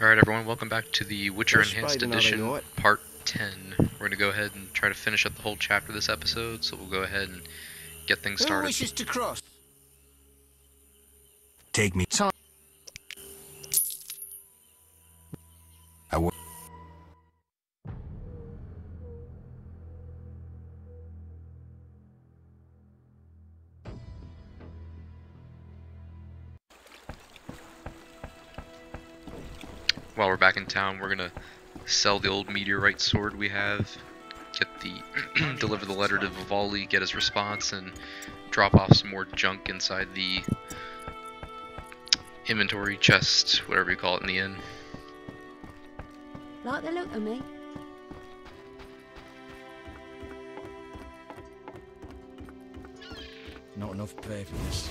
Alright everyone, welcome back to the Witcher Fresh Enhanced spider, now they Edition, know it. Part 10. We're going to go ahead and try to finish up the whole chapter this episode, so we'll go ahead and get things Who started. wishes to cross? Take me. Time. While we're back in town, we're going to sell the old meteorite sword we have, get the deliver the letter to Vivaldi, get his response, and drop off some more junk inside the inventory chest, whatever you call it in the inn. Like the look of me? Not enough pay for this.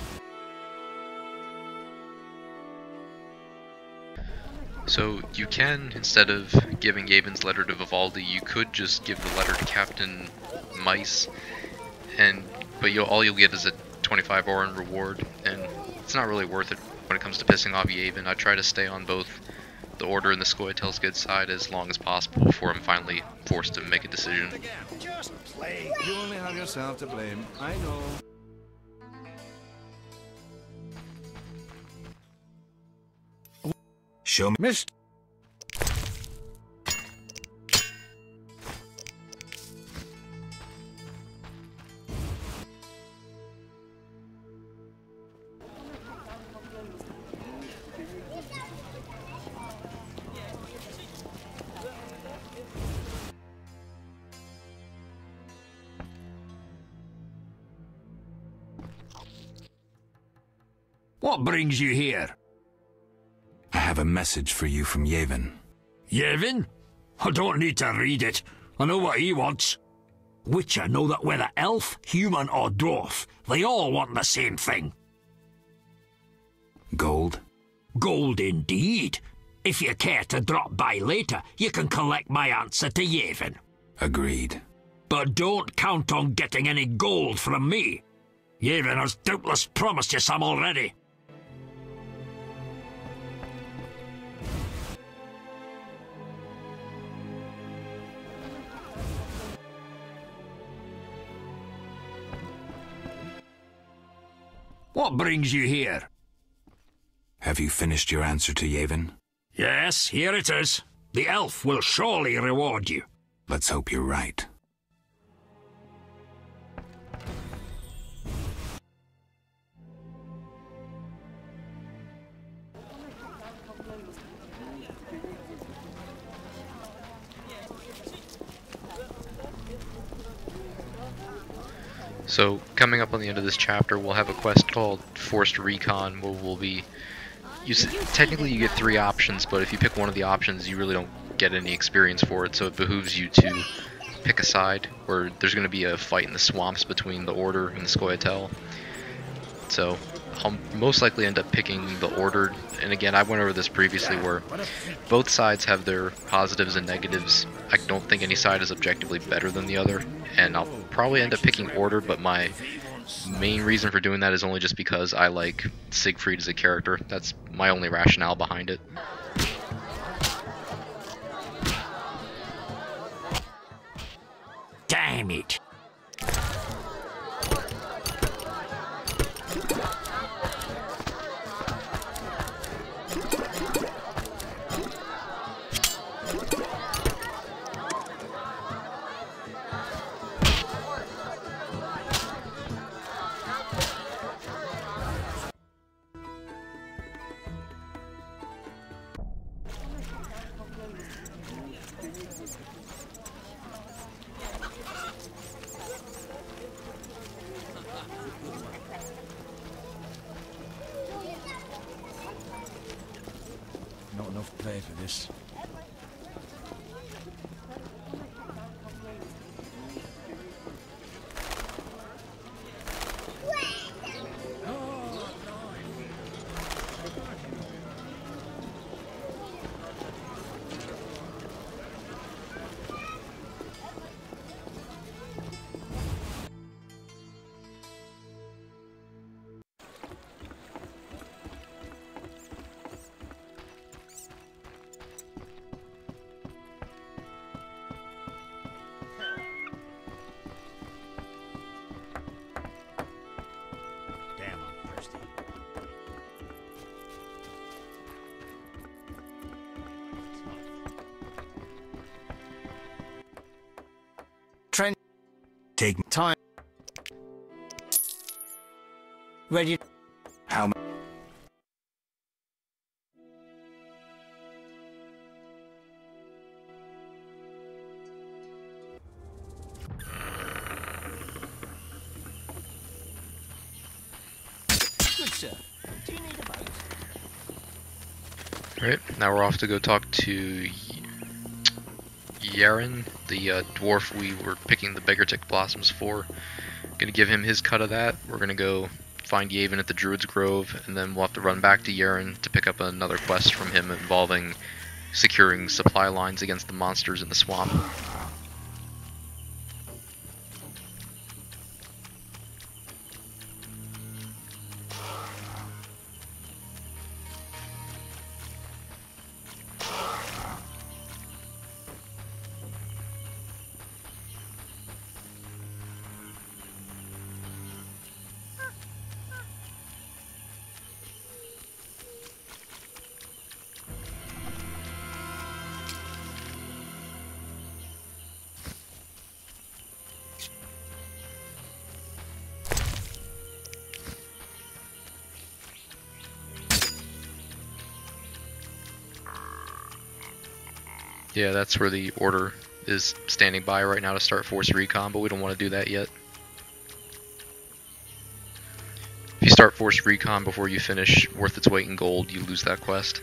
So you can, instead of giving Yevon's letter to Vivaldi, you could just give the letter to Captain Mice, but all you'll get is a 25 Orin reward, and it's not really worth it when it comes to pissing off Yevon. I try to stay on both the Order and the Scoia'tael's good side as long as possible before I'm finally forced to make a decision. Just play. You only have yourself to blame. I know. Show me. Missed. What brings you here? I have a message for you from Yevon. Yevon? I don't need to read it. I know what he wants. Witcher know that whether elf, human or dwarf, they all want the same thing. Gold? Gold indeed. If you care to drop by later, you can collect my answer to Yevon. Agreed. But don't count on getting any gold from me. Yevon has doubtless promised you some already. What brings you here? Have you finished your answer to Yevon? Yes, here it is. The elf will surely reward you. Let's hope you're right. So, coming up on the end of this chapter, we'll have a quest called Forced Recon, where we'll be... technically you get 3 options, but if you pick one of the options, you really don't get any experience for it, so it behooves you to pick a side, where there's going to be a fight in the swamps between the Order and the Scoia'tael. So, I'll most likely end up picking the Order, and again, I went over this previously, where both sides have their positives and negatives. I don't think any side is objectively better than the other, and I'll probably end up picking Order, but my main reason for doing that is only just because I like Siegfried as a character. That's my only rationale behind it. Damn it. Not enough pay for this. Take Time. Ready. how much? Good sir. Do you need a boat? Alright, now we're off to go talk to Yaren, the dwarf we were picking the Beggartick blossoms for. Gonna give him his cut of that. We're gonna go find Yavin at the Druid's Grove, and then we'll have to run back to Yaren to pick up another quest from him involving securing supply lines against the monsters in the swamp. Yeah, that's where the order is standing by right now to start Force Recon, but we don't want to do that yet. If you start Force Recon before you finish Worth Its Weight in Gold, you lose that quest.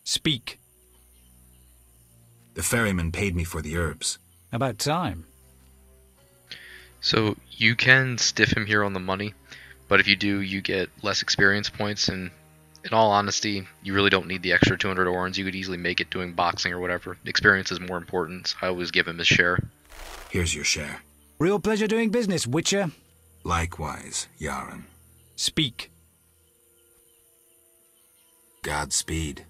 Speak. The ferryman paid me for the herbs. About time. So you can stiff him here on the money, but if you do, you get less experience points, and in all honesty, you really don't need the extra 200 orens. You could easily make it doing boxing or whatever. Experience is more important, so I always give him his share. Here's your share. Real pleasure doing business, Witcher. Likewise, Yaren. Speak. Godspeed.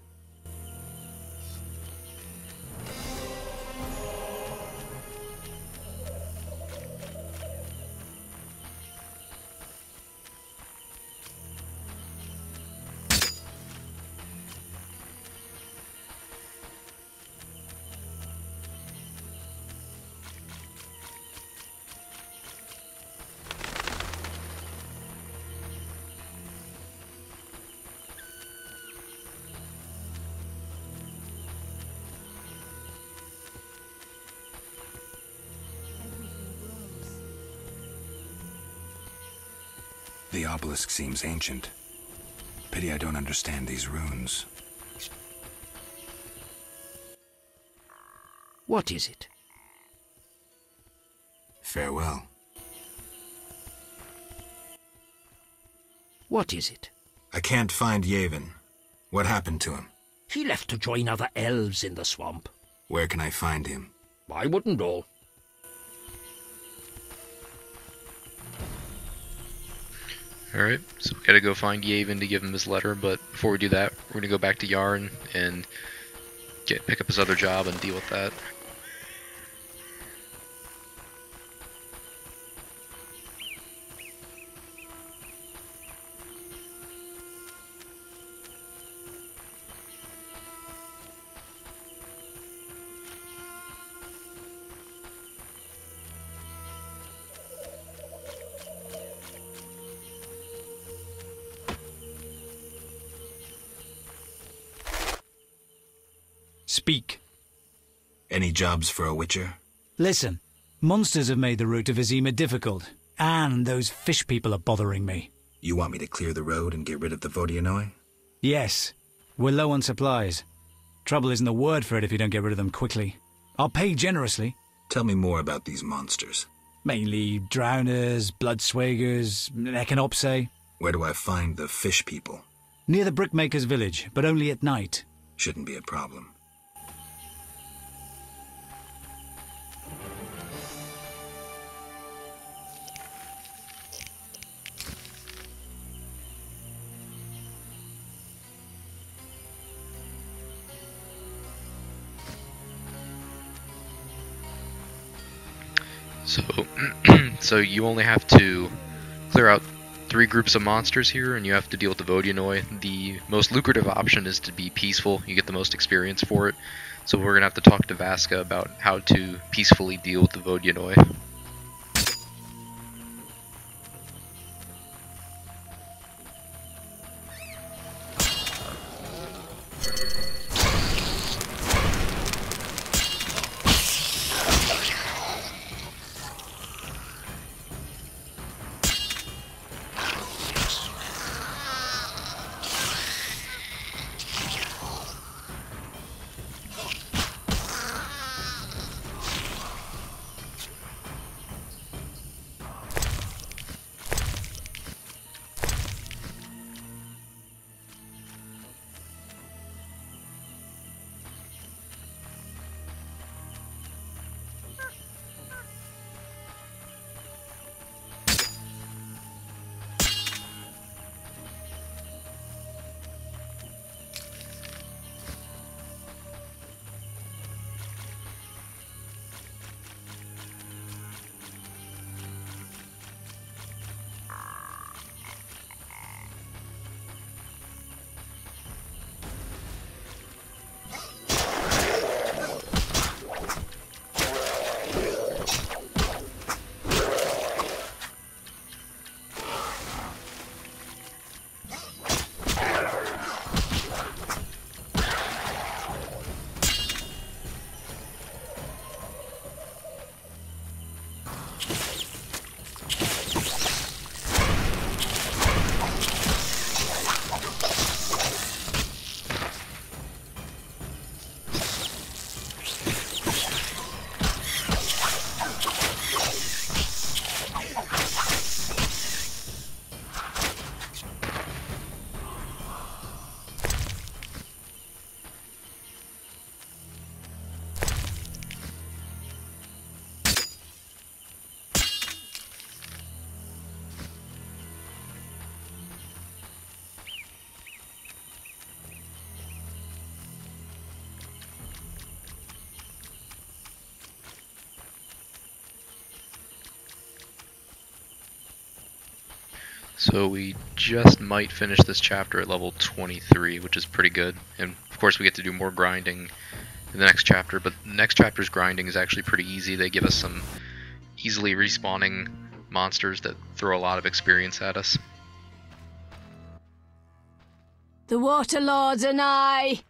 The obelisk seems ancient. Pity I don't understand these runes. What is it? Farewell. What is it? I can't find Yavin. What happened to him? He left to join other elves in the swamp. Where can I find him? I wouldn't know. Alright, so we gotta go find Yavin to give him his letter, but before we do that, we're gonna go back to Yaren and pick up his other job and deal with that. Speak. Any jobs for a witcher? Listen, monsters have made the route to Vizima difficult, and those fish people are bothering me. You want me to clear the road and get rid of the Vodianoi? Yes, we're low on supplies. Trouble isn't the word for it if you don't get rid of them quickly. I'll pay generously. Tell me more about these monsters. Mainly drowners, bloodswagers, echinopse. Where do I find the fish people? Near the brickmaker's village, but only at night. Shouldn't be a problem. So, so you only have to clear out 3 groups of monsters here, and you have to deal with the Vodyanoi. The most lucrative option is to be peaceful. You get the most experience for it. So we're gonna have to talk to Vasca about how to peacefully deal with the Vodyanoi. So we just might finish this chapter at level 23, which is pretty good. And of course we get to do more grinding in the next chapter, but the next chapter's grinding is actually pretty easy. They give us some easily respawning monsters that throw a lot of experience at us. The Water Lords are nigh.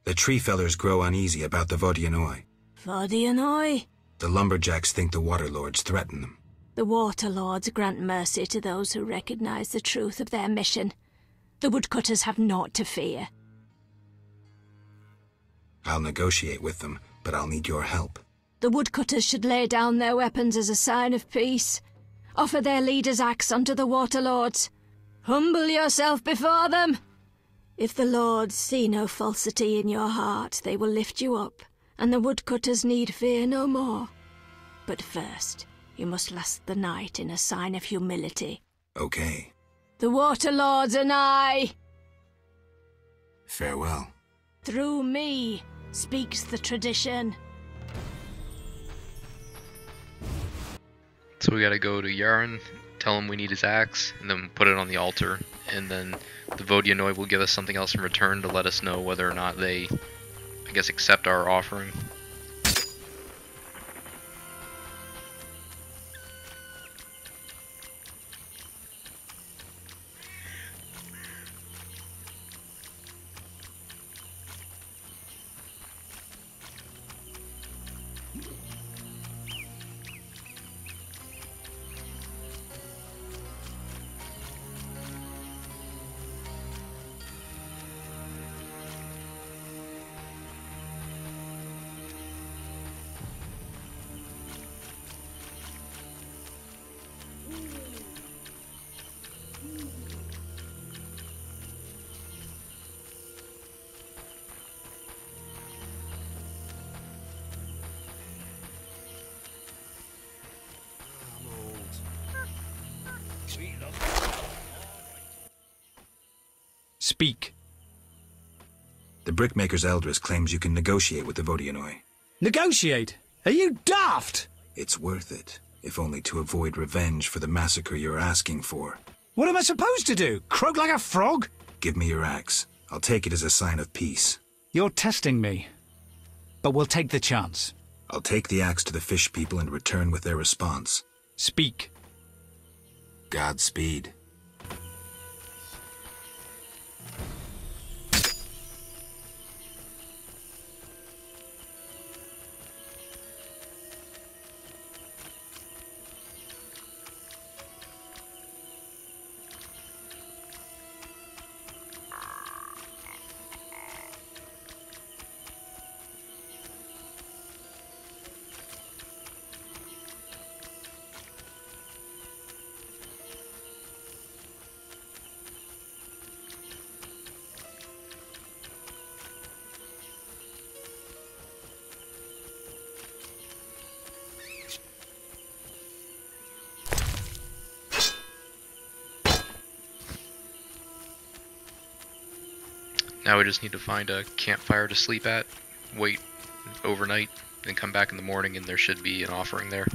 The tree fellers grow uneasy about the Vodyanoi. Vodyanoi? The lumberjacks think the water lords threaten them. The Water Lords grant mercy to those who recognize the truth of their mission. The woodcutters have naught to fear. I'll negotiate with them, but I'll need your help. The woodcutters should lay down their weapons as a sign of peace. Offer their leader's axe unto the Water Lords. Humble yourself before them. If the Lords see no falsity in your heart, they will lift you up, and the woodcutters need fear no more. But first, you must last the night in a sign of humility. Okay. The Water Lords are nigh. Farewell. Through me speaks the tradition. So we gotta go to Yaren, tell him we need his axe, and then put it on the altar. And then the Vodyanoi will give us something else in return to let us know whether or not they, I guess, accept our offering. Speak. The Brickmaker's Eldris claims you can negotiate with the Vodyanoi. Negotiate? Are you daft? It's worth it. if only to avoid revenge for the massacre you're asking for. What am I supposed to do? Croak like a frog? Give me your axe. I'll take it as a sign of peace. You're testing me. But we'll take the chance. I'll take the axe to the fish people and return with their response. Speak. Godspeed. Now we just need to find a campfire to sleep at, wait overnight, then come back in the morning and there should be an offering there.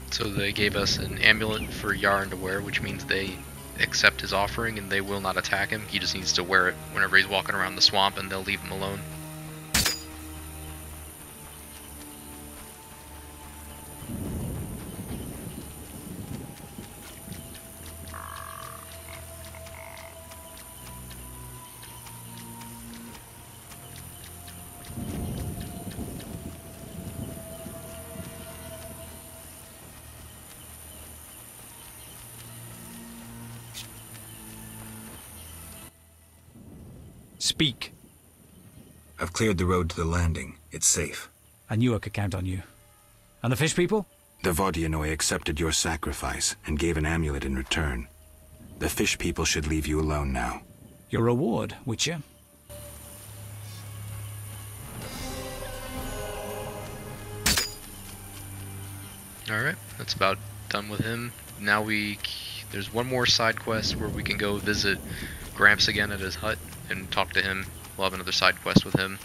So they gave us an amulet for Yarn to wear, which means they accept his offering and they will not attack him. He just needs to wear it whenever he's walking around the swamp and they'll leave him alone. Speak. I've cleared the road to the landing. It's safe. I knew I could count on you. And the fish people? The Vodyanoi accepted your sacrifice and gave an amulet in return. The fish people should leave you alone now. Your reward, Witcher. Alright, that's about done with him. Now there's one more side quest where we can go visit Gramps again at his hut and talk to him. We'll have another side quest with him.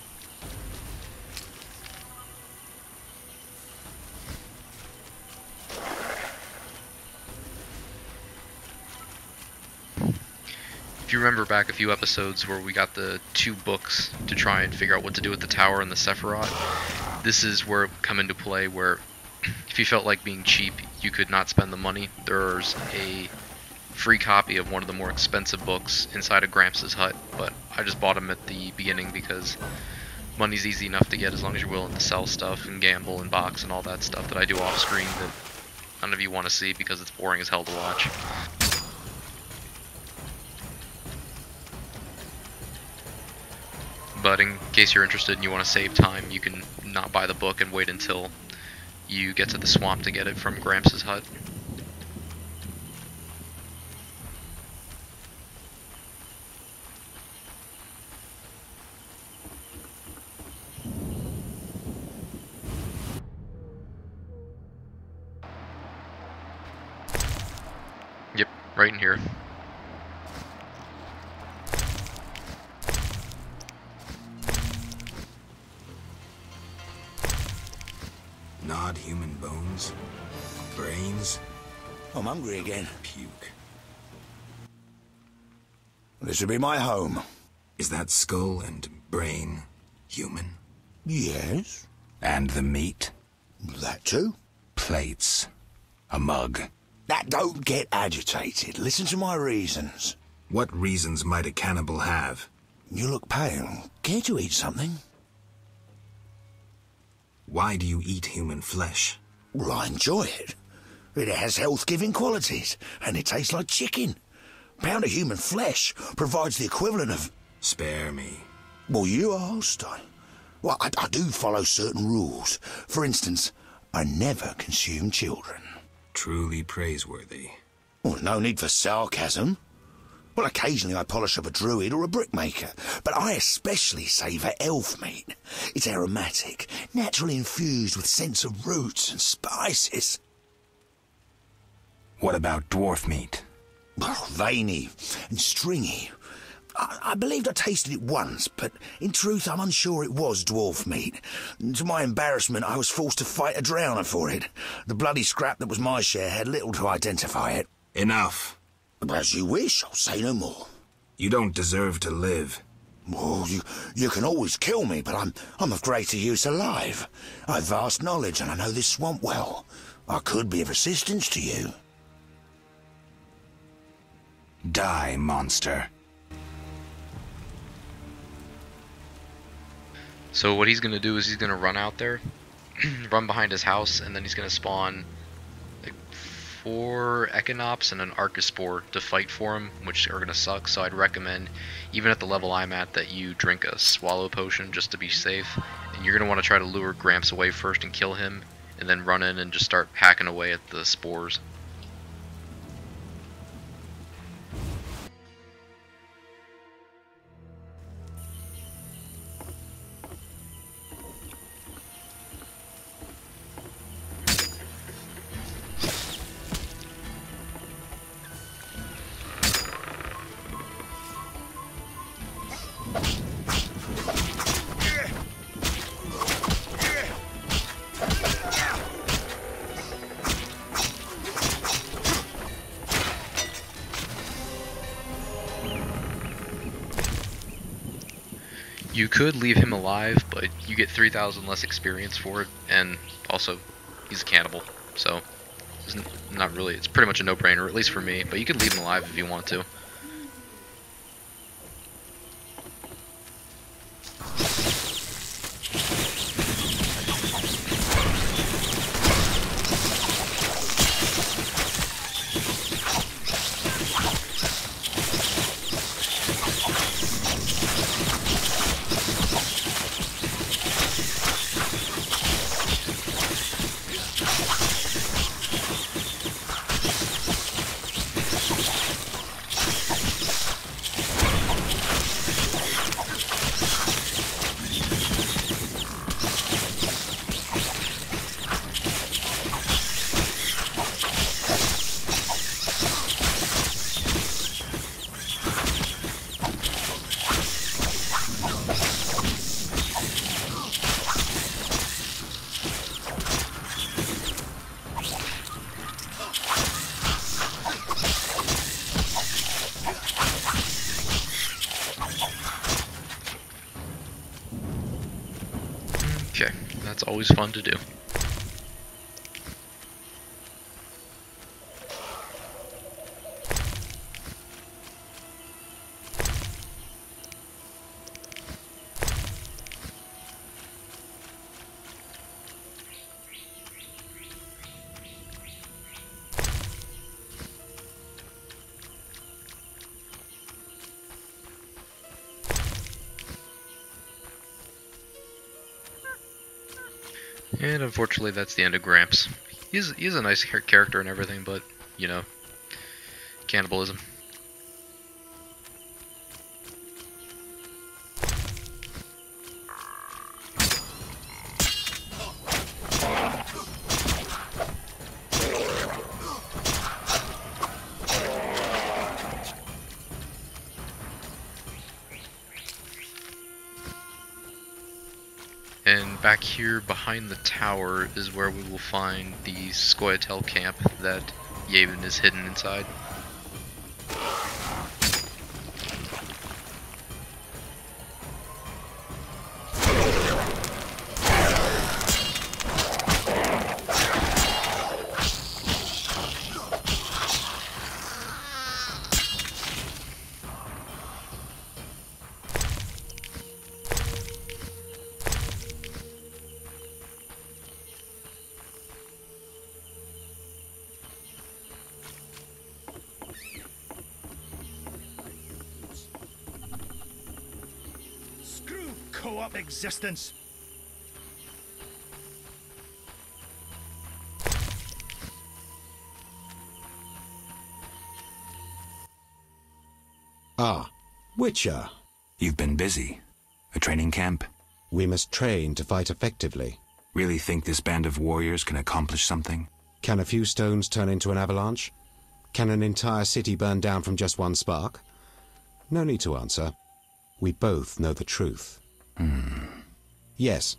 If you remember back a few episodes where we got the 2 books to try and figure out what to do with the tower and the Sephiroth, this is where it would come into play, where if you felt like being cheap, you could not spend the money. There's a free copy of one of the more expensive books inside of Gramps' hut, but I just bought them at the beginning because money's easy enough to get as long as you're willing to sell stuff and gamble and box and all that stuff that I do off screen that none of you want to see because it's boring as hell to watch. But in case you're interested and you want to save time, you can not buy the book and wait until you get to the swamp to get it from Gramps' hut. Yep, right in here. Gnawed human bones? Brains? I'm hungry again. Puke. This will be my home. Is that skull and brain human? Yes. And the meat? That too. Plates. A mug. That don't get agitated. Listen to my reasons. What reasons might a cannibal have? You look pale. Care to eat something? Why do you eat human flesh? Well, I enjoy it. It has health-giving qualities, and it tastes like chicken. A pound of human flesh provides the equivalent of... Spare me. Well, you asked. I do follow certain rules. For instance, I never consume children. Truly praiseworthy. Well, no need for sarcasm. Well, occasionally I polish up a druid or a brickmaker, but I especially savour elf meat. It's aromatic, naturally infused with scents of roots and spices. What about dwarf meat? Well, veiny and stringy. I believed I tasted it once, but in truth I'm unsure it was dwarf meat. To my embarrassment, I was forced to fight a drowner for it. The bloody scrap that was my share had little to identify it. Enough. As you wish, I'll say no more. You don't deserve to live. Well, you can always kill me, but I'm of greater use alive. I've vast knowledge, and I know this swamp well. I could be of assistance to you. Die, monster. So what he's going to do is he's going to run out there, run behind his house, and then he's going to spawn like 4 Echinops and an Archospore to fight for him, which are going to suck. So I'd recommend, even at the level I'm at, that you drink a Swallow Potion just to be safe. And you're going to want to try to lure Gramps away first and kill him, and then run in and just start hacking away at the spores. You could leave him alive, but you get 3,000 less experience for it, and also, he's a cannibal, so it's not really, it's pretty much a no-brainer, at least for me, but you could leave him alive if you want to. Okay, that's always fun to do. And unfortunately, that's the end of Gramps. He's a nice character and everything, but, you know, cannibalism. And back here behind the tower is where we will find the Scoia'tael camp that Yevon is hidden inside. co-op existence. Ah, Witcher. You've been busy. A training camp? We must train to fight effectively. Really think this band of warriors can accomplish something? Can a few stones turn into an avalanche? Can an entire city burn down from just one spark? No need to answer. We both know the truth. Yes.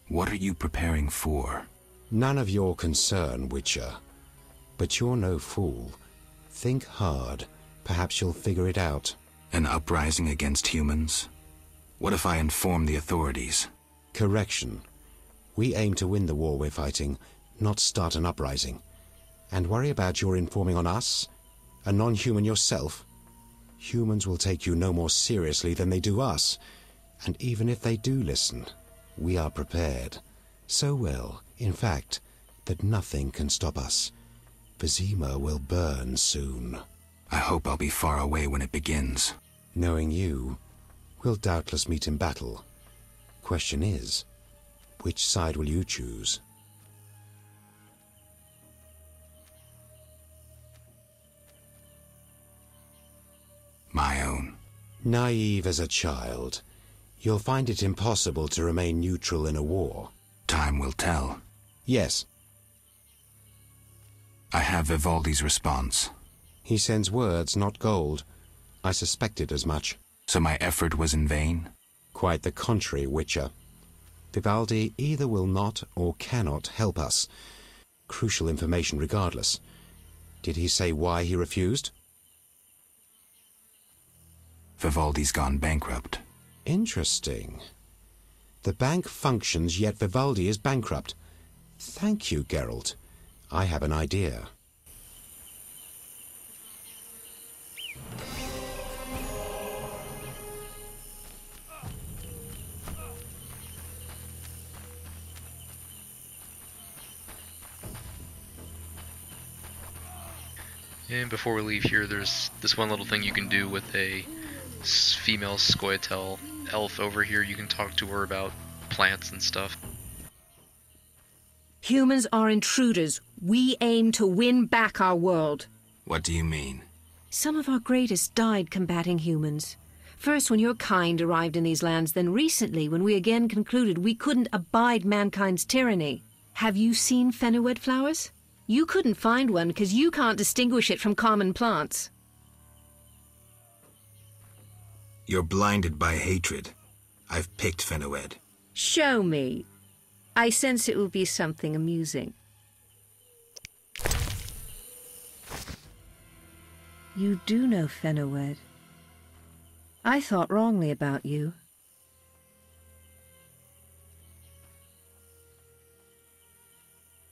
What are you preparing for? None of your concern, Witcher. But you're no fool. Think hard. Perhaps you'll figure it out. An uprising against humans? What if I inform the authorities? Correction. We aim to win the war we're fighting, not start an uprising. And worry about your informing on us? A non-human yourself? Humans will take you no more seriously than they do us. And even if they do listen, we are prepared. So well, in fact, that nothing can stop us. Vizima will burn soon. I hope I'll be far away when it begins. Knowing you, we'll doubtless meet in battle. Question is, which side will you choose? My own. Naive as a child, you'll find it impossible to remain neutral in a war. Time will tell. Yes. I have Vivaldi's response. He sends words, not gold. I suspected as much. So my effort was in vain? Quite the contrary, Witcher. Vivaldi either will not or cannot help us. Crucial information regardless. Did he say why he refused? Vivaldi's gone bankrupt. Interesting. The bank functions, yet Vivaldi is bankrupt. Thank you, Geralt. I have an idea. And before we leave here, there's this one little thing you can do with a female Scoia'tael elf over here. You can talk to her about plants and stuff. Humans are intruders. We aim to win back our world. What do you mean? Some of our greatest died combating humans. First when your kind arrived in these lands, then recently when we again concluded we couldn't abide mankind's tyranny. Have you seen Fenowed flowers? You couldn't find one because you can't distinguish it from common plants. You're blinded by hatred. I've picked Fenowed. Show me. I sense it will be something amusing. You do know Fenowed. I thought wrongly about you.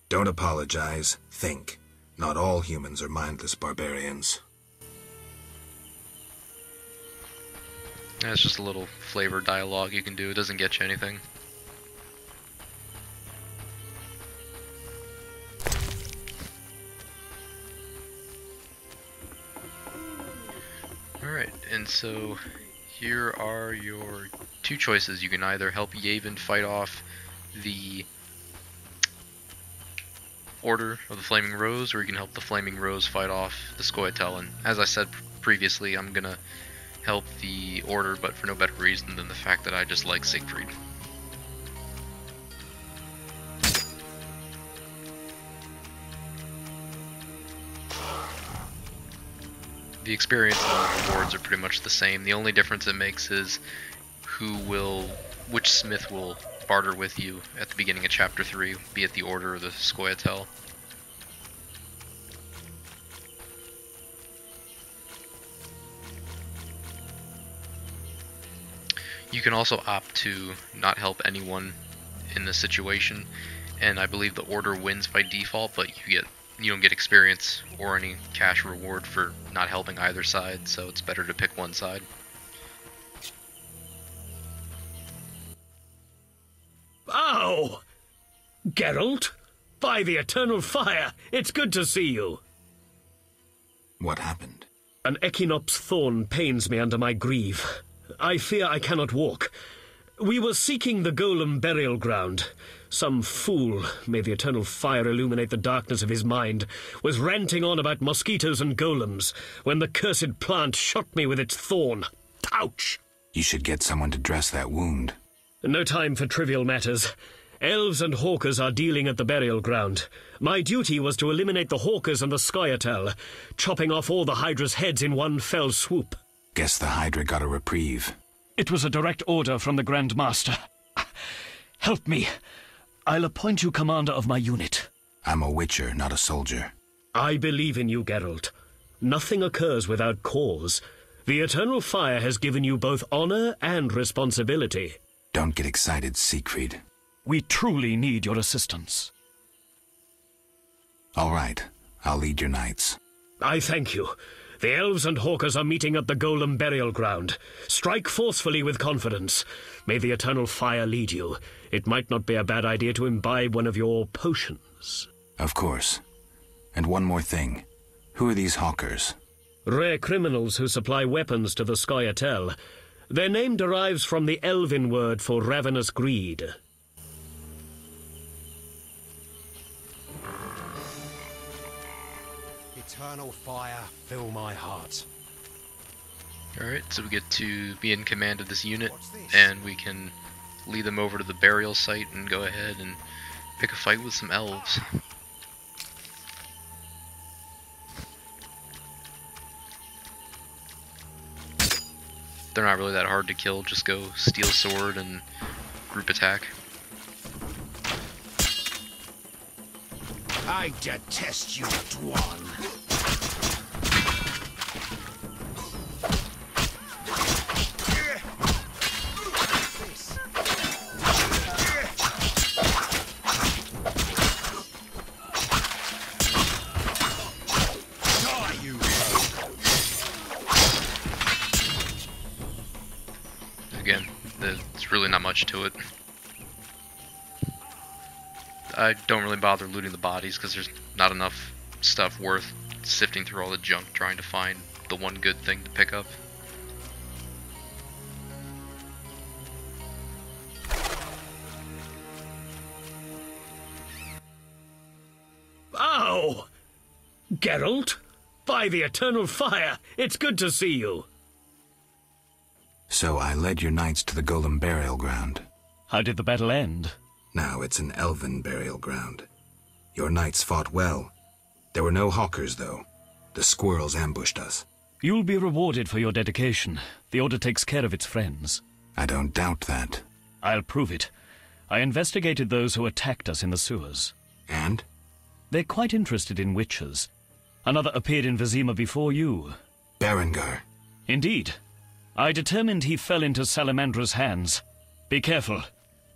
Don't apologize. Think. Not all humans are mindless barbarians. That's just a little flavor dialogue you can do. It doesn't get you anything. Alright, and so here are your two choices. You can either help Yavin fight off the Order of the Flaming Rose, or you can help the Flaming Rose fight off the Scoia'tael. And as I said previously, I'm gonna help the Order, but for no better reason than the fact that I just like Siegfried. The experience and the rewards are pretty much the same. The only difference it makes is which smith will barter with you at the beginning of Chapter 3, be it the Order or the Scoia'tael. You can also opt to not help anyone in this situation, and I believe the Order wins by default, but you don't get experience or any cash reward for not helping either side, so it's better to pick one side. Ow! Geralt? By the eternal fire, it's good to see you. What happened? An Echinop's thorn pains me under my greave. I fear I cannot walk. We were seeking the Golem burial ground. Some fool, may the eternal fire illuminate the darkness of his mind, was ranting on about mosquitoes and golems when the cursed plant shot me with its thorn. Ouch! You should get someone to dress that wound. No time for trivial matters. Elves and hawkers are dealing at the burial ground. My duty was to eliminate the hawkers and the Scoia'tael, chopping off all the Hydra's heads in one fell swoop. Guess the Hydra got a reprieve. It was a direct order from the Grand Master. Help me. I'll appoint you commander of my unit. I'm a witcher, not a soldier. I believe in you, Geralt. Nothing occurs without cause. The eternal fire has given you both honor and responsibility. Don't get excited, Siegfried. We truly need your assistance. All right. I'll lead your knights. I thank you. The elves and hawkers are meeting at the Golem burial ground. Strike forcefully with confidence. May the eternal fire lead you. It might not be a bad idea to imbibe one of your potions. Of course. And one more thing. Who are these hawkers? Rare criminals who supply weapons to the Scoia'tael. Their name derives from the Elven word for ravenous greed. Eternal fire, fill my heart. Alright, so we get to be in command of this unit, and we can lead them over to the burial site and go ahead and pick a fight with some elves. They're not really that hard to kill, just go steel sword and group attack. I detest you, Dwan. Again, there's really not much to it. I don't really bother looting the bodies because there's not enough stuff worth sifting through all the junk trying to find the one good thing to pick up. Ow! Geralt? By the eternal fire, it's good to see you. So I led your knights to the Golem burial ground. How did the battle end? Now it's an elven burial ground. Your knights fought well. There were no hawkers, though. The squirrels ambushed us. You'll be rewarded for your dedication. The Order takes care of its friends. I don't doubt that. I'll prove it. I investigated those who attacked us in the sewers. And? They're quite interested in witches. Another appeared in Vizima before you. Berengar. Indeed. I determined he fell into Salamandra's hands. Be careful.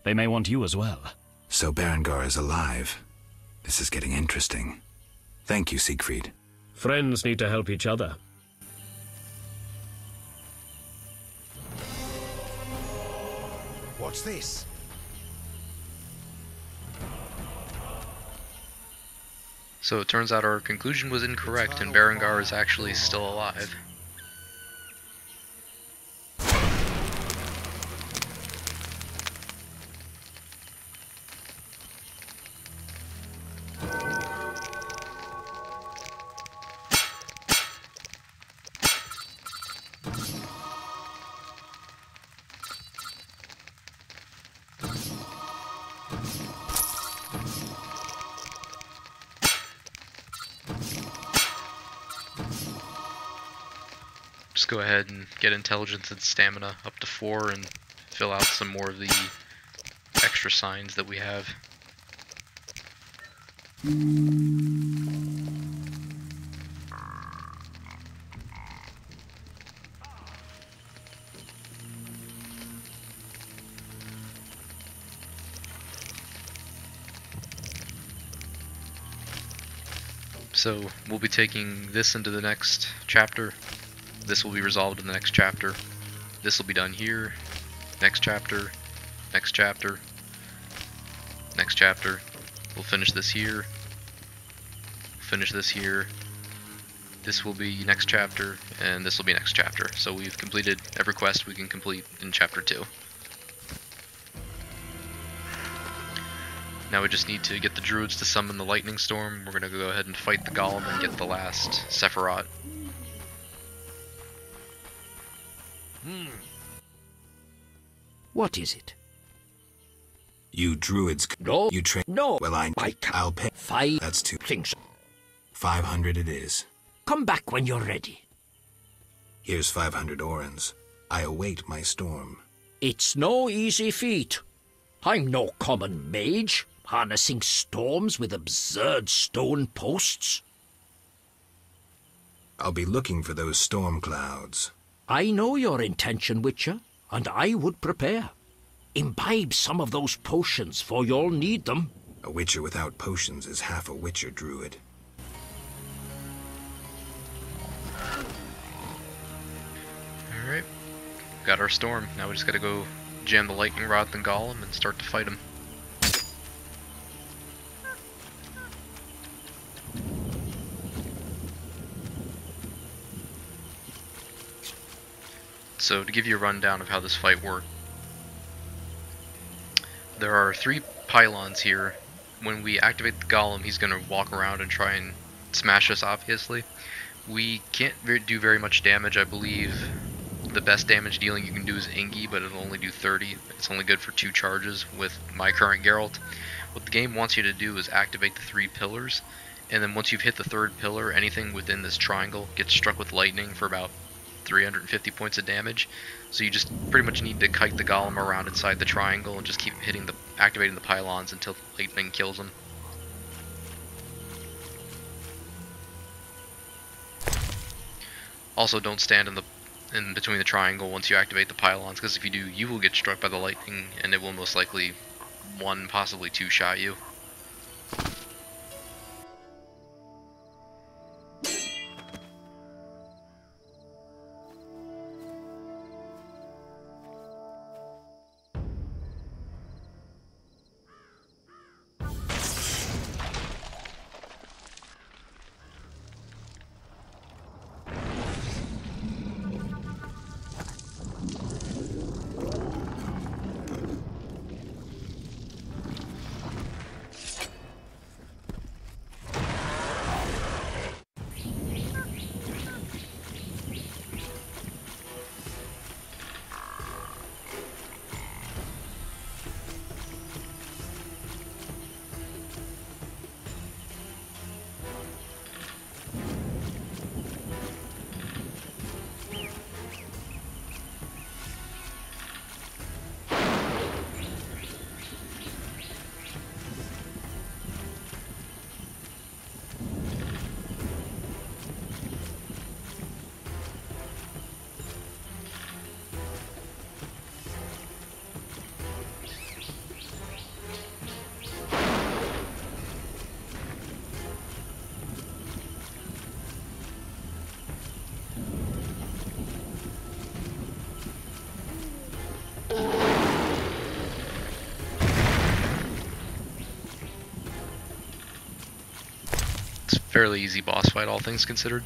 They may want you as well. So Berengar is alive. This is getting interesting. Thank you, Siegfried. Friends need to help each other. What's this? So it turns out our conclusion was incorrect and Berengar is actually still alive. Just go ahead and get intelligence and stamina up to 4 and fill out some more of the extra signs that we have. So we'll be taking this into the next chapter. This will be resolved in the next chapter. This will be done here. Next chapter. Next chapter. Next chapter. We'll finish this here. Finish this here. this will be next chapter, and this will be next chapter. So we've completed every quest we can complete in chapter 2. Now we just need to get the druids to summon the lightning storm. We're gonna go ahead and fight the golem and get the last Sephiroth. What is it? You druids. No. You train. No. Well, I'll pay. 5. That's 2. Things. 500 it is. Come back when you're ready. Here's 500 orens. I await my storm. It's no easy feat. I'm no common mage, harnessing storms with absurd stone posts. I'll be looking for those storm clouds. I know your intention, Witcher, and I would prepare. Imbibe some of those potions, for you'll need them. A witcher without potions is half a witcher druid. Alright, got our storm. Now we just gotta go jam the lightning rod and golem and start to fight him. So to give you a rundown of how this fight worked, there are 3 pylons here. When we activate the golem, he's going to walk around and try and smash us, obviously. We can't do very much damage. I believe the best damage dealing you can do is Ingi, but it'll only do 30. It's only good for 2 charges with my current Geralt. What the game wants you to do is activate the 3 pillars, and then once you've hit the 3rd pillar, anything within this triangle gets struck with lightning for about 350 points of damage. So you just pretty much need to kite the golem around inside the triangle and just keep activating the pylons until lightning kills him. Also, don't stand in between the triangle once you activate the pylons, because if you do, you will get struck by the lightning, and it will most likely 1, possibly 2 shot you. Fairly easy boss fight, all things considered.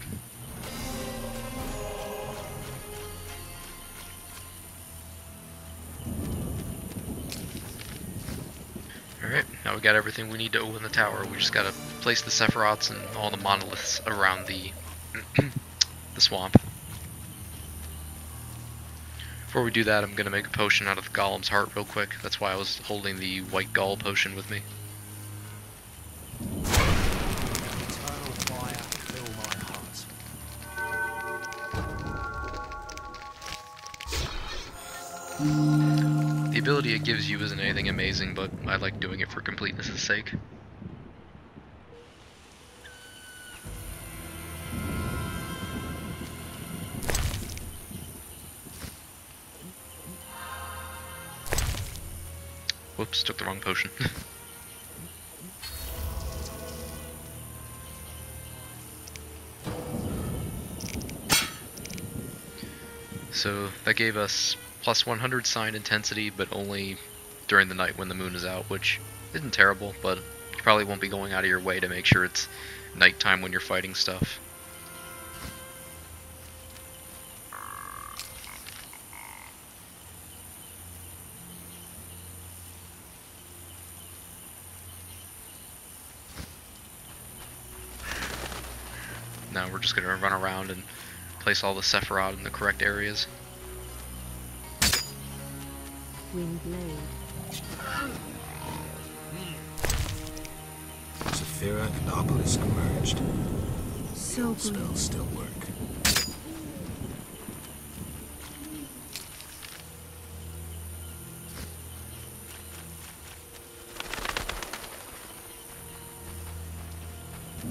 Alright, now we got everything we need to open the tower. We just gotta place the Sephiroths and all the monoliths around the the swamp. Before we do that, I'm gonna make a potion out of the golem's heart real quick. That's why I was holding the white gall potion with me. The ability it gives you isn't anything amazing, but I like doing it for completeness' sake. Whoops, took the wrong potion. So that gave us plus 100 sign intensity, but only during the night when the moon is out, which isn't terrible, but you probably won't be going out of your way to make sure it's nighttime when you're fighting stuff. now. We're just gonna run around and place all the Sephiroth in the correct areas. Wind blade. Saphira and Obelisk merged. So the old spells still work.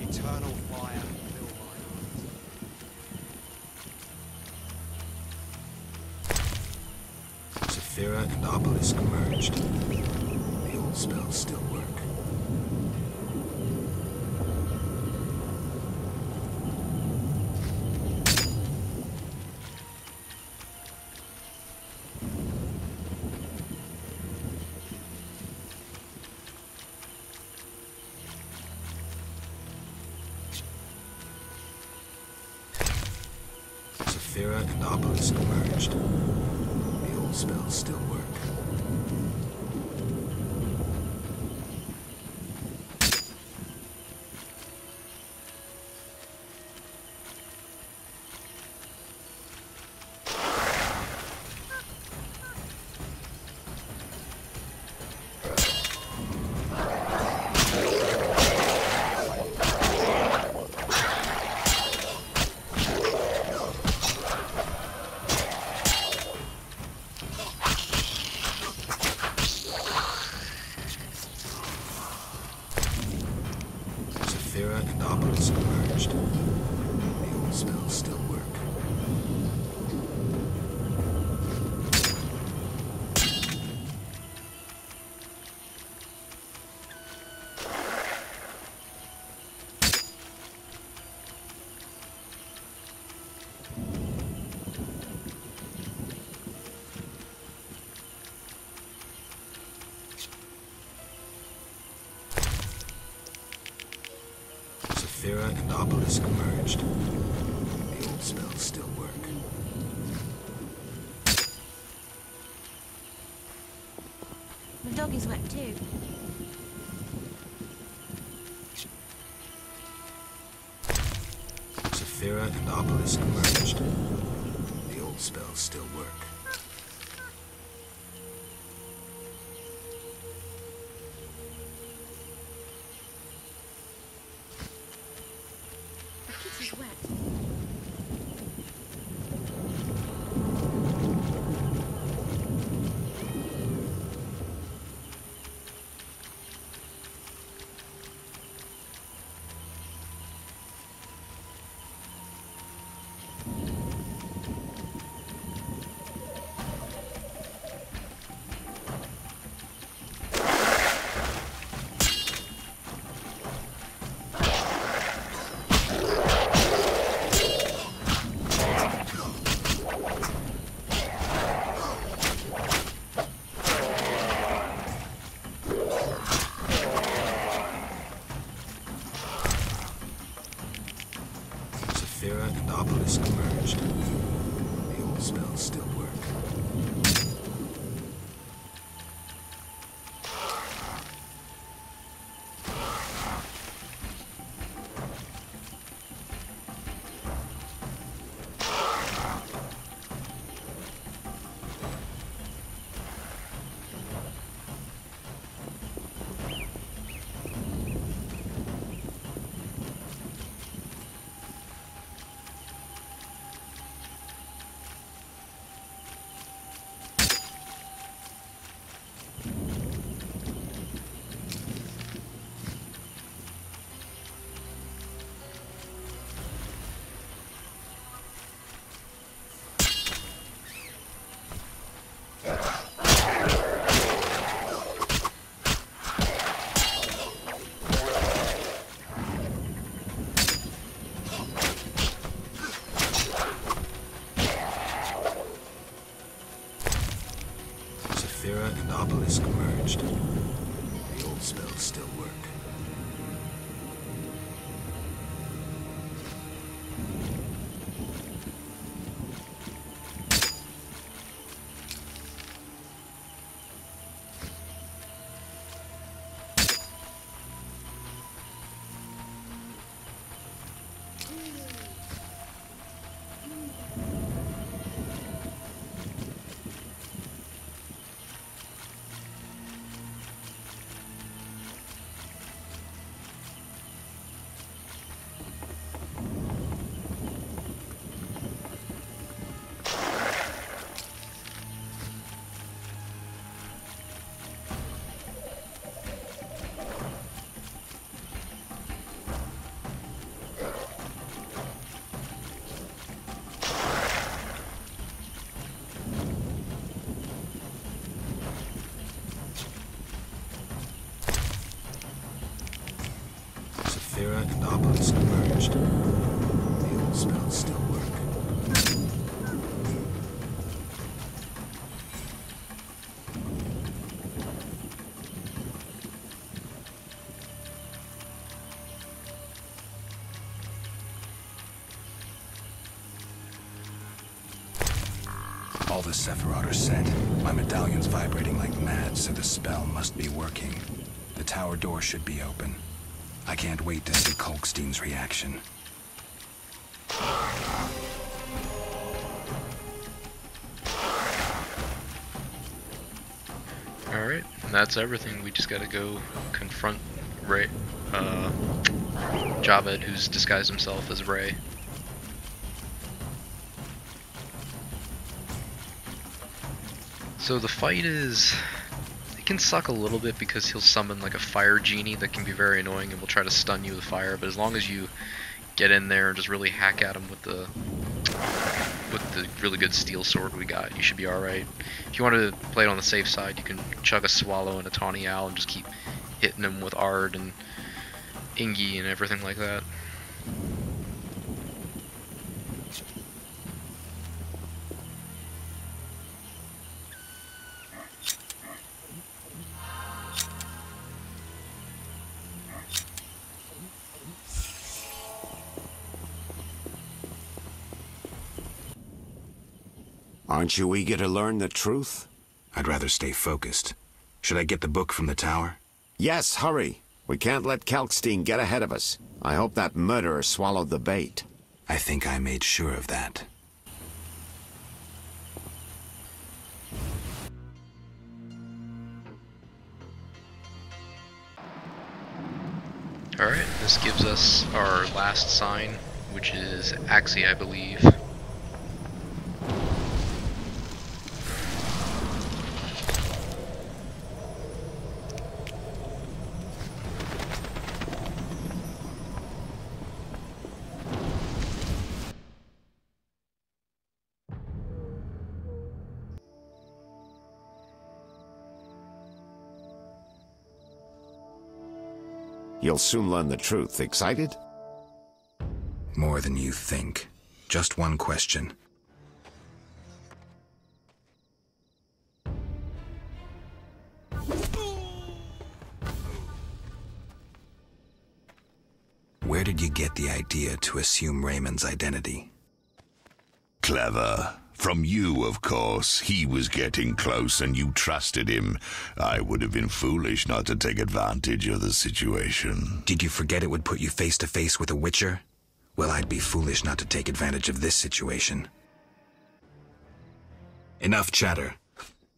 Eternal fire. Saphira and Obelisk merged. The old spells still work. Saphira and Obelisk merged. The old spells still work. Saphira and Obelisk merged. The old spells still work. Saphira and Obelisk merged. The old spells still work. The dog is wet too. Saphira and Obelisk merged. The old spells still work. The kitty's wet. Saphira and Obelisk merged. The old spells still work. Saphira and Obelisk emerged. The old spells still work. All the Sephiroth are set. My medallion's vibrating like mad, so the spell must be working. The tower door should be open. I can't wait to see Kalkstein's reaction. Alright, and that's everything. We just gotta go confront Ray, Javed, who's disguised himself as Ray. So the fight is... it can suck a little bit because he'll summon like a fire genie that can be very annoying and will try to stun you with fire, but as long as you get in there and just really hack at him with the really good steel sword we got, you should be alright. If you want to play it on the safe side, you can chuck a Swallow and a Tawny Owl and just keep hitting him with Ard and Ingi and everything like that. Aren't you eager to learn the truth? I'd rather stay focused. Should I get the book from the tower? Yes, hurry. We can't let Kalkstein get ahead of us. I hope that murderer swallowed the bait. I think I made sure of that. Alright, this gives us our last sign, which is Axii, I believe. You'll soon learn the truth. Excited? More than you think. Just one question. Where did you get the idea to assume Raymond's identity? Clever. From you, of course. He was getting close and you trusted him. I would have been foolish not to take advantage of the situation. Did you forget it would put you face to face with a Witcher? Well, I'd be foolish not to take advantage of this situation. Enough chatter.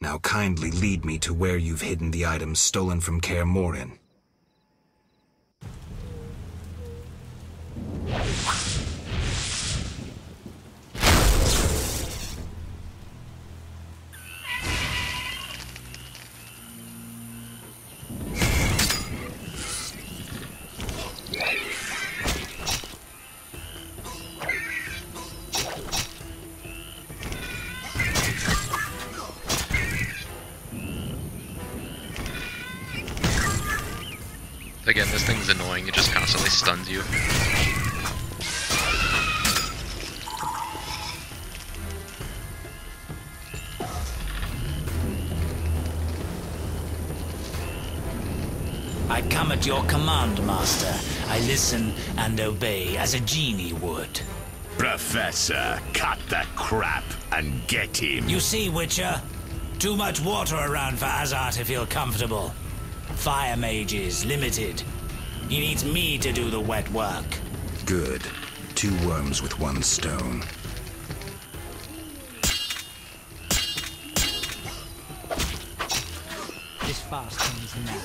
Now kindly lead me to where you've hidden the items stolen from Kaer Morhen. Again, this thing's annoying, it just constantly stuns you. I come at your command, Master. I listen and obey as a genie would. Professor, cut the crap and get him. You see, Witcher? Too much water around for Azar to feel comfortable. Fire Mage is limited. He needs me to do the wet work. Good. 2 worms with 1 stone. This fast comes now.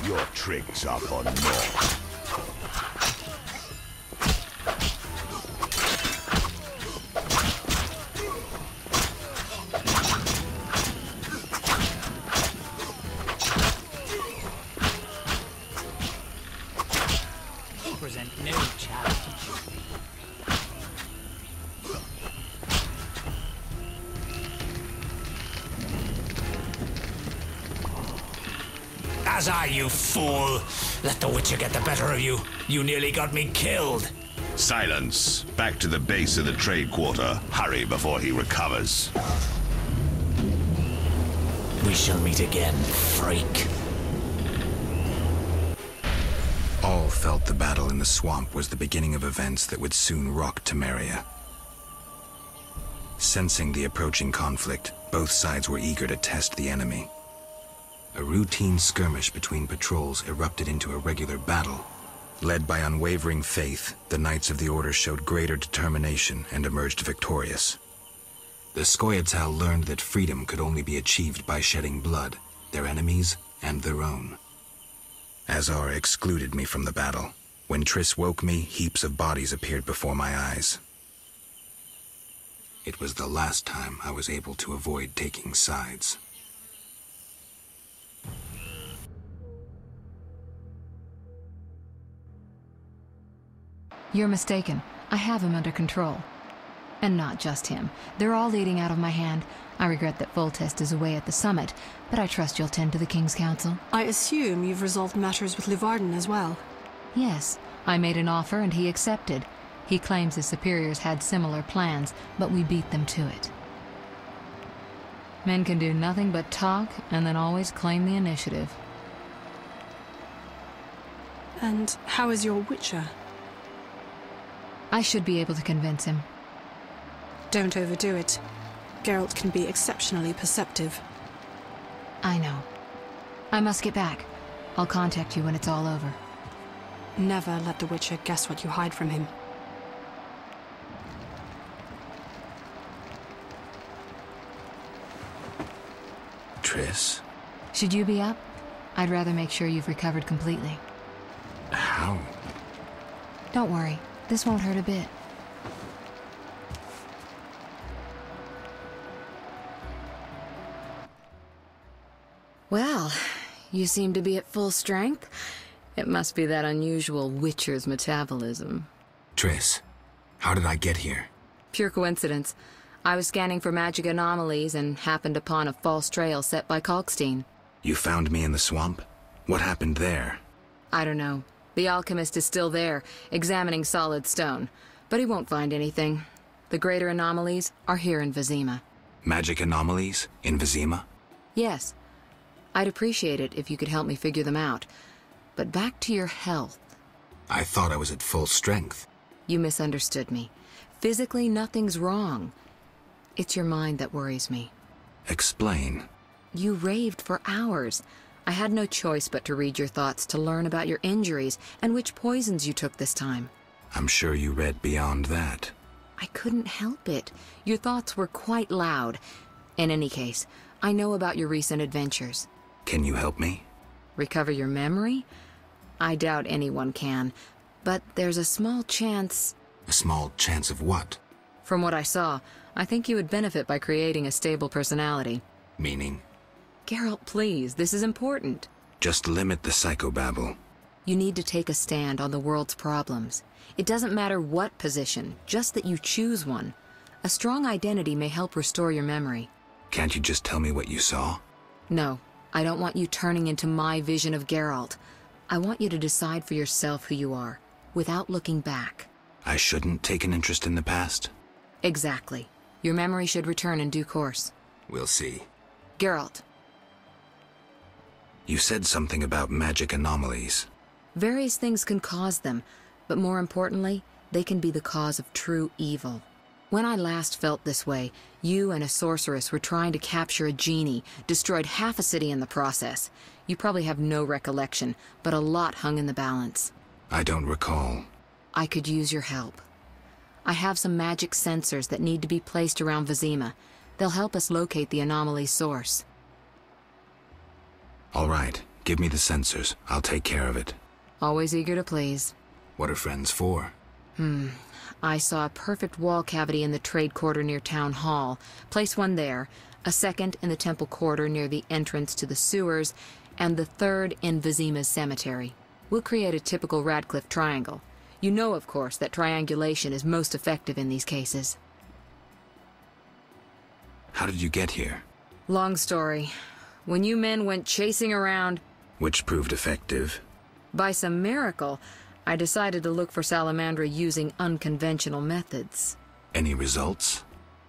Your tricks up on naught. Balthazar, you fool! Let the Witcher get the better of you. You nearly got me killed. Silence. Back to the base of the trade quarter. Hurry before he recovers. We shall meet again, freak. All felt the battle in the swamp was the beginning of events that would soon rock Temeria. Sensing the approaching conflict, both sides were eager to test the enemy. A routine skirmish between patrols erupted into a regular battle. Led by unwavering faith, the Knights of the Order showed greater determination and emerged victorious. The Scoia'tael learned that freedom could only be achieved by shedding blood, their enemies and their own. Azar excluded me from the battle. When Triss woke me, heaps of bodies appeared before my eyes. It was the last time I was able to avoid taking sides. You're mistaken. I have him under control. And not just him. They're all leading out of my hand. I regret that Foltest is away at the summit, but I trust you'll tend to the King's Council. I assume you've resolved matters with Livarden as well. Yes. I made an offer and he accepted. He claims his superiors had similar plans, but we beat them to it. Men can do nothing but talk and then always claim the initiative. And how is your Witcher? I should be able to convince him. Don't overdo it. Geralt can be exceptionally perceptive. I know. I must get back. I'll contact you when it's all over. Never let the Witcher guess what you hide from him. Triss? Should you be up? I'd rather make sure you've recovered completely. How? Don't worry. This won't hurt a bit. Well, you seem to be at full strength. It must be that unusual Witcher's metabolism. Triss, how did I get here? Pure coincidence. I was scanning for magic anomalies and happened upon a false trail set by Kalkstein. You found me in the swamp? What happened there? I don't know. The alchemist is still there, examining solid stone. But he won't find anything. The greater anomalies are here in Vizima. Magic anomalies? In Vizima? Yes. I'd appreciate it if you could help me figure them out. But back to your health. I thought I was at full strength. You misunderstood me. Physically, nothing's wrong. It's your mind that worries me. Explain. You raved for hours. I had no choice but to read your thoughts to learn about your injuries and which poisons you took this time. I'm sure you read beyond that. I couldn't help it. Your thoughts were quite loud. In any case, I know about your recent adventures. Can you help me? Recover your memory? I doubt anyone can, but there's a small chance... A small chance of what? From what I saw, I think you would benefit by creating a stable personality. Meaning? Geralt, please, this is important. Just limit the psychobabble. You need to take a stand on the world's problems. It doesn't matter what position, just that you choose one. A strong identity may help restore your memory. Can't you just tell me what you saw? No, I don't want you turning into my vision of Geralt. I want you to decide for yourself who you are, without looking back. I shouldn't take an interest in the past? Exactly. Your memory should return in due course. We'll see. Geralt. You said something about magic anomalies. Various things can cause them, but more importantly, they can be the cause of true evil. When I last felt this way, you and a sorceress were trying to capture a genie, destroyed half a city in the process. You probably have no recollection, but a lot hung in the balance. I don't recall. I could use your help. I have some magic sensors that need to be placed around Vizima. They'll help us locate the anomaly's source. All right, give me the sensors. I'll take care of it. Always eager to please. What are friends for? I saw a perfect wall cavity in the trade quarter near Town Hall. Place one there, a second in the temple quarter near the entrance to the sewers, and the third in Vizima's cemetery. We'll create a typical Radcliffe triangle. You know, of course, that triangulation is most effective in these cases. How did you get here? Long story. When you men went chasing around, Which proved effective. By some miracle, I decided to look for Salamandra using unconventional methods. Any results?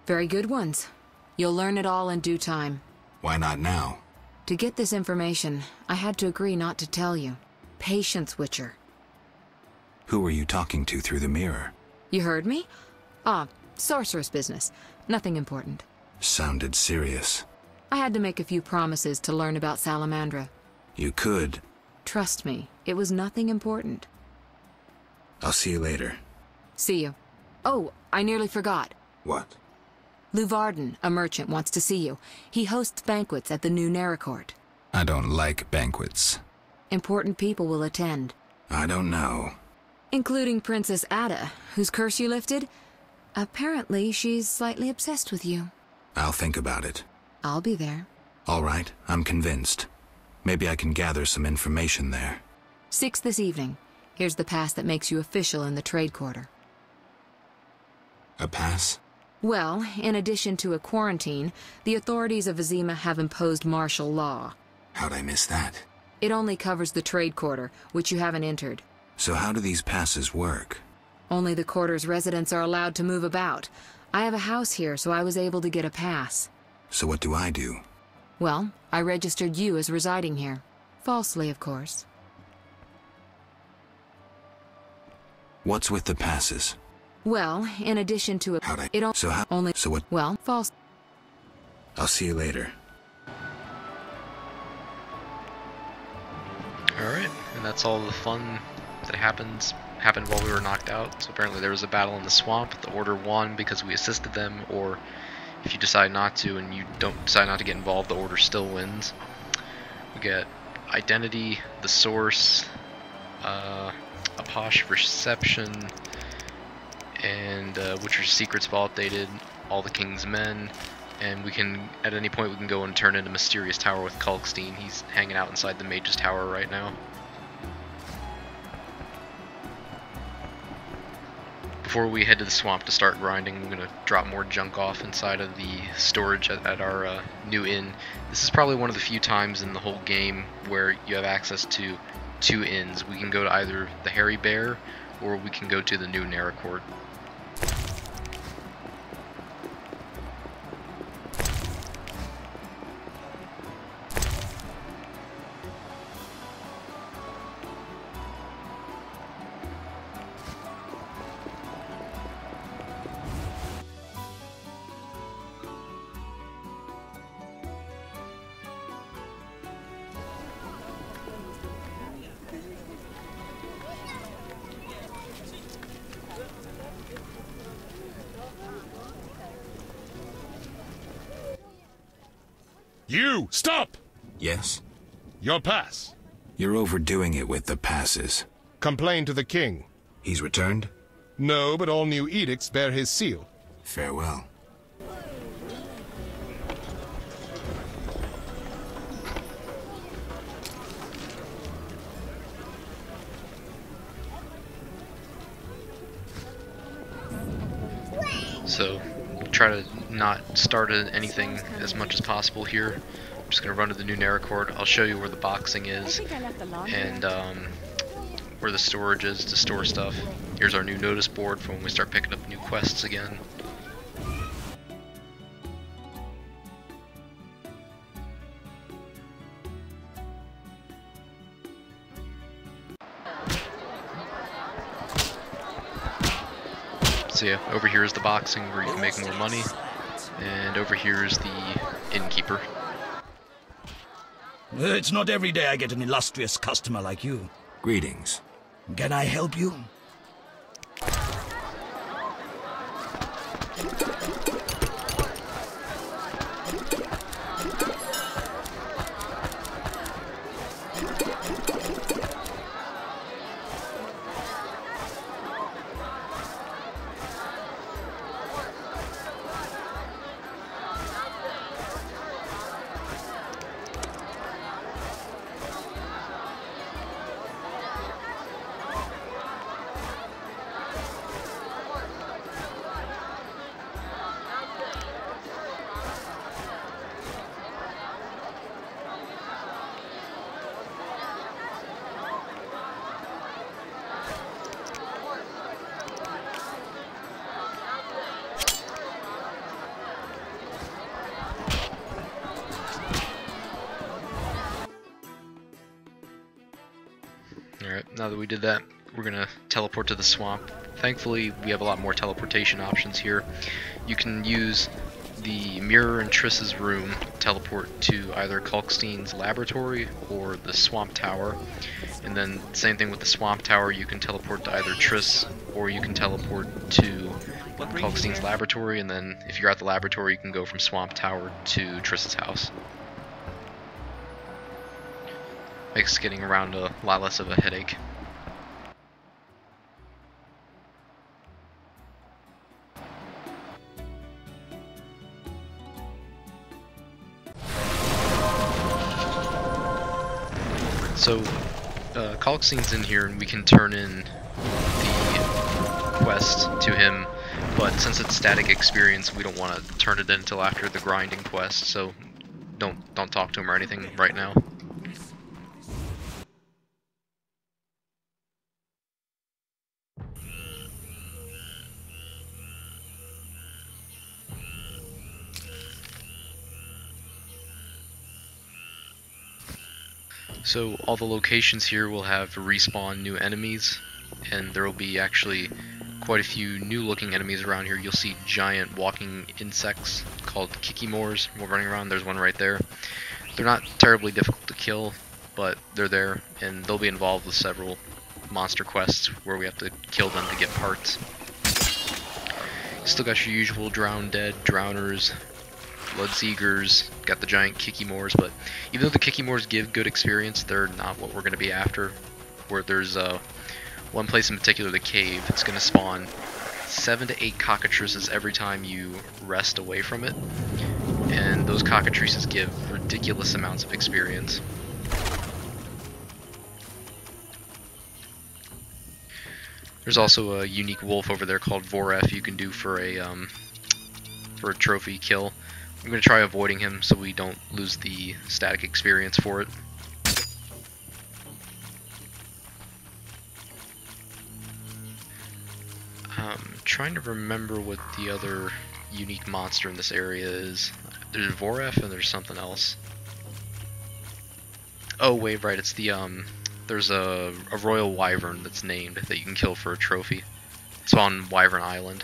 Very good ones. You'll learn it all in due time. Why not now? To get this information, I had to agree not to tell you. Patience, Witcher. Who were you talking to through the mirror? You heard me? Ah, sorceress business. Nothing important. Sounded serious. I had to make a few promises to learn about Salamandra. You could. Trust me, it was nothing important. I'll see you later. See you. Oh, I nearly forgot. What? Luvarden, a merchant, wants to see you. He hosts banquets at the new Neracourt. I don't like banquets. Important people will attend. I don't know. Including Princess Ada, whose curse you lifted. Apparently, she's slightly obsessed with you. I'll think about it. I'll be there. All right, I'm convinced. Maybe I can gather some information there. 6 this evening. Here's the pass that makes you official in the trade quarter. A pass? Well, in addition to a quarantine, the authorities of Vizima have imposed martial law. How'd I miss that? It only covers the trade quarter, which you haven't entered. So how do these passes work? Only the quarter's residents are allowed to move about. I have a house here, so I was able to get a pass. So what do I do? Well, I registered you as residing here. Falsely, of course. What's with the passes? Well, in addition to What? False. I'll see you later. Alright, and that's all the fun that happened while we were knocked out. So apparently there was a battle in the swamp. The Order won because we assisted them, or if you decide not to and you don't decide not to get involved, the Order still wins. We get Identity, the Source, a posh reception, and Witcher's Secrets Vault dated, all the King's Men, and we can, at any point, we can go and turn into Mysterious Tower with Kalkstein. He's hanging out inside the Mage's Tower right now. Before we head to the swamp to start grinding, I'm going to drop more junk off inside of the storage at our new inn. This is probably one of the few times in the whole game where you have access to 2 inns. We can go to either the Hairy Bear, or we can go to the new Neracourt. You! Stop! Yes? Your pass. You're overdoing it with the passes. Complain to the king. He's returned? No, but all new edicts bear his seal. Farewell. So, try to not start anything as much as possible here. I'm just going to run to the new Neracourt. I'll show you where the boxing is and where the storage is to store stuff. Here's our new notice board for when we start picking up new quests again. So yeah, over here is the boxing where you can make more money, and over here is the innkeeper. It's not every day I get an illustrious customer like you. Greetings. Can I help you? now that we did that, we're gonna teleport to the swamp. Thankfully, we have a lot more teleportation options here. You can use the Mirror in Triss's room to teleport to either Kalkstein's laboratory or the swamp tower. And then same thing with the swamp tower, you can teleport to either Triss or you can teleport to Kalkstein's laboratory, and then if you're at the laboratory you can go from swamp tower to Triss's house. Makes getting around a lot less of a headache. So, Kalkstein's in here and we can turn in the quest to him, but since it's static experience, we don't want to turn it in until after the grinding quest, so don't talk to him or anything right now. So all the locations here will have respawn new enemies, and there will be actually quite a few new looking enemies around here. You'll see giant walking insects called Kikimores running around. There's one right there. They're not terribly difficult to kill, but they're there, and they'll be involved with several monster quests where we have to kill them to get parts. Still got your usual drowned dead, drowners, Bloodseekers, got the giant Kikimores, but even though the Kikimores give good experience, they're not what we're going to be after. Where there's one place in particular, the cave, it's going to spawn 7 to 8 cockatrices every time you rest away from it, and those cockatrices give ridiculous amounts of experience. There's also a unique wolf over there called Voref you can do for a trophy kill. I'm going to try avoiding him so we don't lose the static experience for it. Trying to remember what the other unique monster in this area is. There's Voref and there's something else. Oh wait, right, it's the there's a royal wyvern that's named that you can kill for a trophy. It's on Wyvern Island.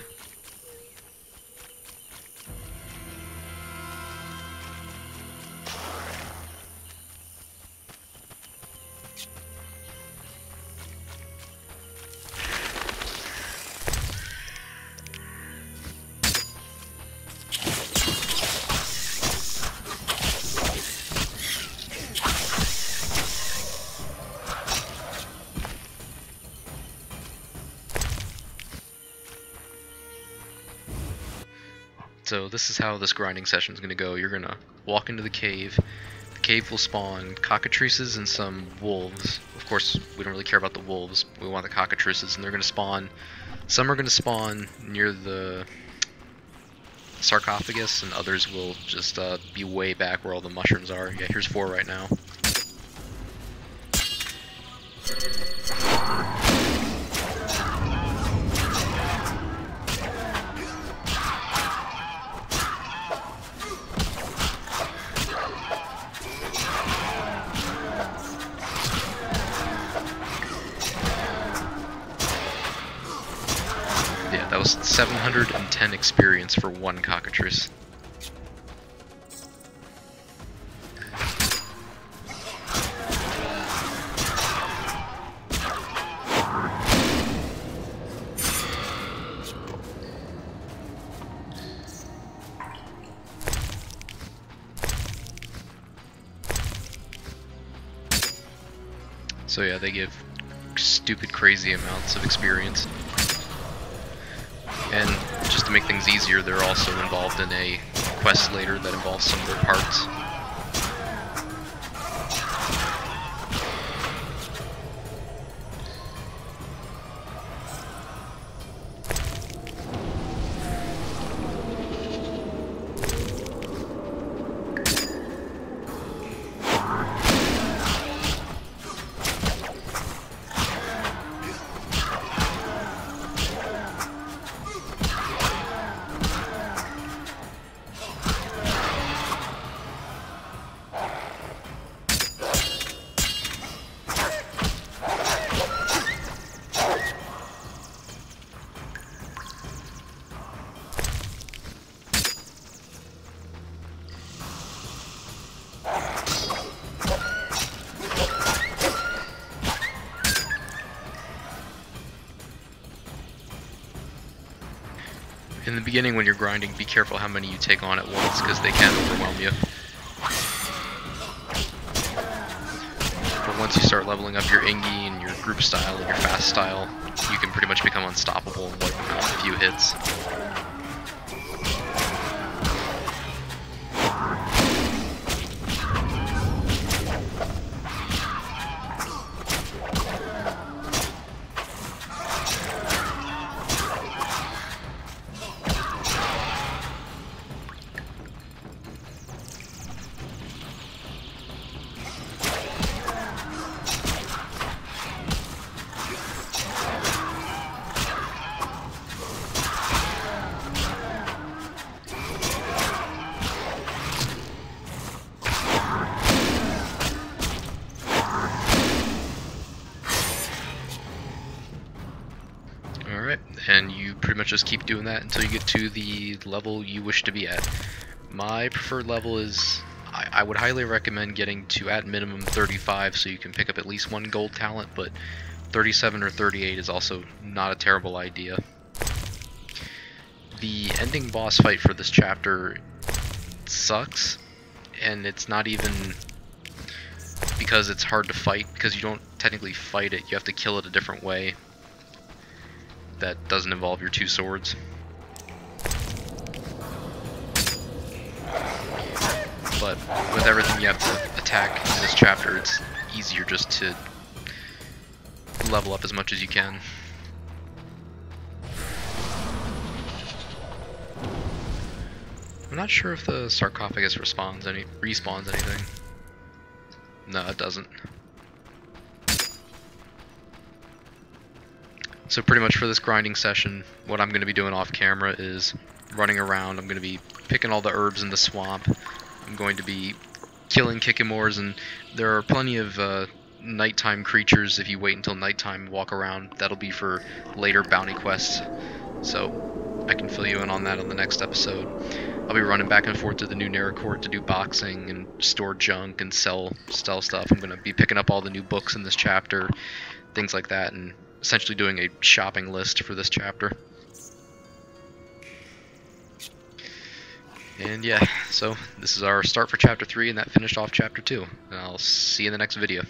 So this is how this grinding session is going to go. You're going to walk into the cave. The cave will spawn cockatrices and some wolves. Of course, we don't really care about the wolves. We want the cockatrices, and they're going to spawn. Some are going to spawn near the sarcophagus, and others will just be way back where all the mushrooms are. Yeah, here's 4 right now. That was 710 experience for 1 cockatrice. So yeah, they give stupid crazy amounts of experience. And just to make things easier, they're also involved in a quest later that involves some of their parts. In the beginning when you're grinding, be careful how many you take on at once, because they can overwhelm you. But once you start leveling up your Ingi and your group style and your fast style, you can pretty much become unstoppable and wipe them out in a few hits. And you pretty much just keep doing that until you get to the level you wish to be at. My preferred level is, I would highly recommend getting to at minimum 35 so you can pick up at least one gold talent, but 37 or 38 is also not a terrible idea. The ending boss fight for this chapter sucks, and it's not even because it's hard to fight, because you don't technically fight it, you have to kill it a different way that doesn't involve your two swords. But with everything you have to attack in this chapter, it's easier just to level up as much as you can. I'm not sure if the sarcophagus respawns anything. No, it doesn't. So pretty much for this grinding session, what I'm going to be doing off camera is running around. I'm going to be picking all the herbs in the swamp. I'm going to be killing Kikimores, and there are plenty of nighttime creatures if you wait until nighttime and walk around. That'll be for later bounty quests, so I can fill you in on that on the next episode. I'll be running back and forth to the new Neracourt to do boxing and store junk and sell stuff. I'm going to be picking up all the new books in this chapter, things like that, and essentially doing a shopping list for this chapter. And yeah, so this is our start for chapter 3, and that finished off chapter 2. And I'll see you in the next video.